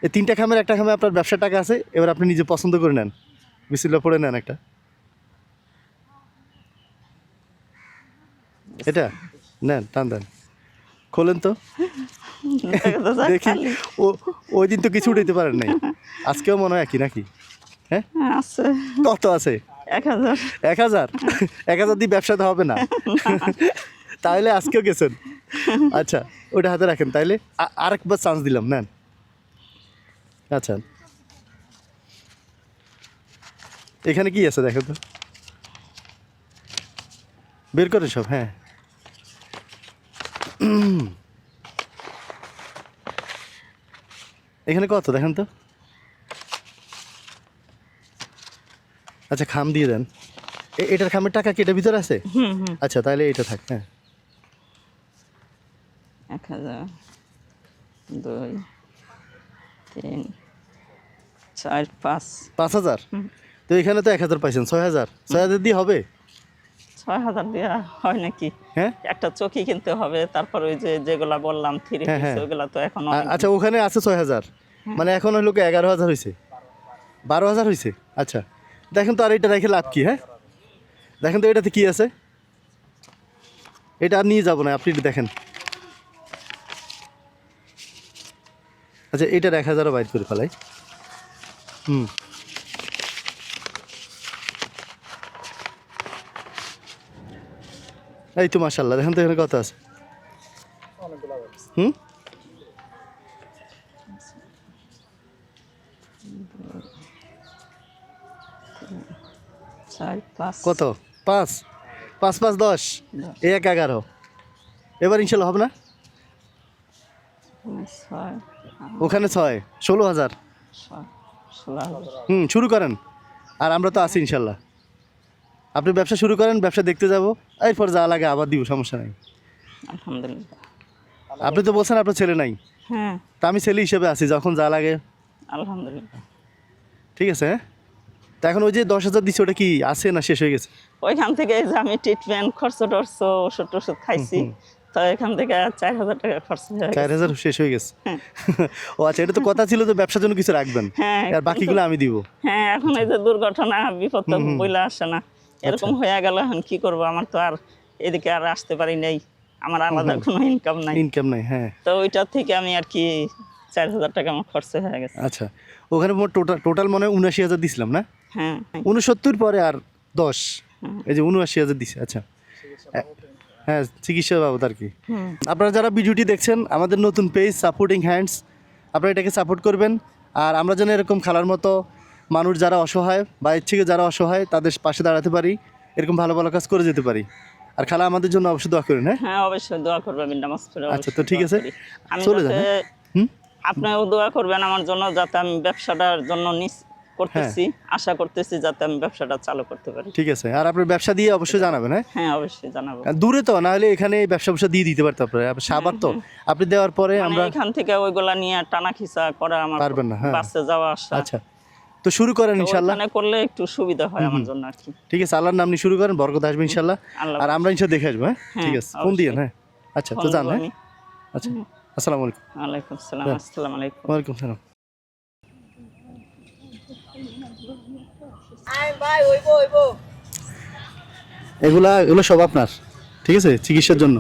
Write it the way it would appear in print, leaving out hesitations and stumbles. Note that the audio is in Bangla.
এই 3টা খামের একটা খামে আপনার ব্যবসার টাকা আছে, এবার আপনি নিজে পছন্দ করে নেন, বিসমিল্লাহ পড়ে নেন একটা। এটা নেন, টান দেন, খোলেন তো দেখি। ওই দিন তো কিছু উঠাইতে পারেন নাই, আজকেও মনে হয় একই নাকি? হ্যাঁ আছে। কত আছে? 1000। 1000? 1000 দিয়ে ব্যবসাতে হবে না তাহলে আজকেও গেছেন। আচ্ছা ওটা হাতে রাখেন, তাইলে আরেকবার চান্স দিলাম, নেন। আচ্ছা এখানে কি আছে দেখো তো, বের করে সব। হ্যাঁ এখানে কত দেখেন তো। আচ্ছা খাম দিয়ে দেন। এটার খামের টাকা কি এটার ভিতরে আছে? আচ্ছা তাহলে এটা থাক। হ্যাঁ 1000, 2, 3, 4, 5। 5000? তো এখানে তো 1000 পাইছেন, 6000। 6000 দিয়ে হবে? 6000 দেওয়া হয় নাকি? হ্যাঁ একটা চকি কিনতে হবে, তারপর ওই যে যেগুলা বললাম 3 হ্যাঁ, পিস, হ্যাঁ। ওগুলা তো এখন আচ্ছা ওখানে আছে 6000, মানে এখন হলো 11000 হয়েছে, 12000 হয়েছে। আচ্ছা দেখেন তো, আর এটা রেখে লাভ কি? হ্যাঁ দেখেন তো এটাতে কি আছে, এটা আর নিয়ে যাবো না, আপনি এটা দেখেন। আচ্ছা এটার 1000ও বাইর করে ফেলাই। এই তো মাশাআল্লাহ, দেখেন তো এখানে কত আছে। 4, 5। কত? 5 5 5 10, এই 11। এবার ইনশাল্লাহ হবে না? 6, ওখানে 6, 16000। 16,000। শুরু করেন, আর আমরা তো আছি ইনশাল্লাহ। আপনি ব্যবসা শুরু করেন, ব্যবসা দেখতে যাব, এরপর যা লাগে আবার দিব, সমস্যা নাই। আলহামদুলিল্লাহ। আপনি তো বলছেন আপনার ছেলে নাই, হ্যাঁ তা আমি ছেলে হিসেবে আছি, যখন যা লাগে। আলহামদুলিল্লাহ। ঠিক আছে। হ্যাঁ তা এখন ওই যে 10,000 দিচ্ছে, ওটা কি আছে না শেষ হয়ে গেছে? ওইখান থেকে যে আমি ট্রিটমেন্ট খরচ টরচ ওষুধ টষুধ খাইছি, তো এখান থেকে 4000 টাকা খরচ হয়ে গেছে। 4000 শেষ হয়ে গেছে? ও আচ্ছা, এটা তো কথা ছিল যে ব্যবসার জন্য কিছু রাখবেন, হ্যাঁ, আর বাকিগুলো আমি দিব। হ্যাঁ এখন এই যে দুর্ঘটনা বিপদ তো বইলা আসে না, এরকম হয়ে গেল, এখন কি করব? আমার তো আর এদিকে আর আসতে পারি নাই, আমার আলাদা কোনো ইনকাম নাই। ইনকাম নাই, হ্যাঁ। তো ওইটা থেকে আমি আর কি 4000 টাকা আমার খরচ হয়ে গেছে। আচ্ছা ওখানে মোট টোটাল মনে হয় 79,000 দিছিলাম না? হ্যাঁ 69 পরে আর 10, এই যে 79,000 দিছে। আচ্ছা হ্যাঁ চিকিৎসা বাবদ আর কি। আপনারা যারা ভিডিওটি দেখছেন, আমাদের নতুন পেজ সাপোর্টিং হ্যান্ডস, আপনারা এটাকে সাপোর্ট করবেন। আর আমরা যেন এরকম খালার মতো মানুষ যারা অসহায় বা ইচ্ছে যারা অসহায়, তাদের পাশে দাঁড়াতে পারি, এরকম ভালো ভালো কাজ করে যেতে পারি। আর খালা আমাদের জন্য অবশ্যই দোয়া করেন। হ্যাঁ হ্যাঁ অবশ্যই দোয়া করবেন, নামাজ পড়ে। আচ্ছা তো ঠিক আছে, আমি চলে যান। আপনিও দোয়া করবেন আমার জন্য, যাতে আমি ব্যবসাটার জন্য করতেছি, আশা করতেছি যাতে আমি ব্যবসাটা চালু করতে পারি। ঠিক আছে, আর আপনার ব্যবসা দিয়ে অবশ্যই জানাবেন। হ্যাঁ হ্যাঁ অবশ্যই জানাবো। দূরে তো না হলে এখানে ব্যবসা দিয়ে দিতে পারতো আপনারা, সাবার তো আপনি দেওয়ার পরে আমরা এখান থেকে ওইগুলা নিয়ে টানা খিচা করা আমার পারবেন না। হ্যাঁ বাসে যাওয়া আসা। আচ্ছা তো শুরু করেন ইনশাল্লাহ, ওখানে করলে একটু সুবিধা হয় আমার জন্য আর কি। ঠিক আছে, আল্লাহর নাম নিয়ে শুরু করেন, বরকত আসবে ইনশাল্লাহ, আর আমরা ইনশাল্লাহ দেখে আসবো। হ্যাঁ ঠিক আছে, ফোন দিয়ে। হ্যাঁ আচ্ছা তো যান। হ্যাঁ আচ্ছা, আসসালামু আলাইকুম। ওয়ালাইকুম আসসালাম। আসসালামু আলাইকুম। ওয়ালাইকুম সালাম। এগুলো সব আপনার, ঠিক আছে, চিকিৎসার জন্য।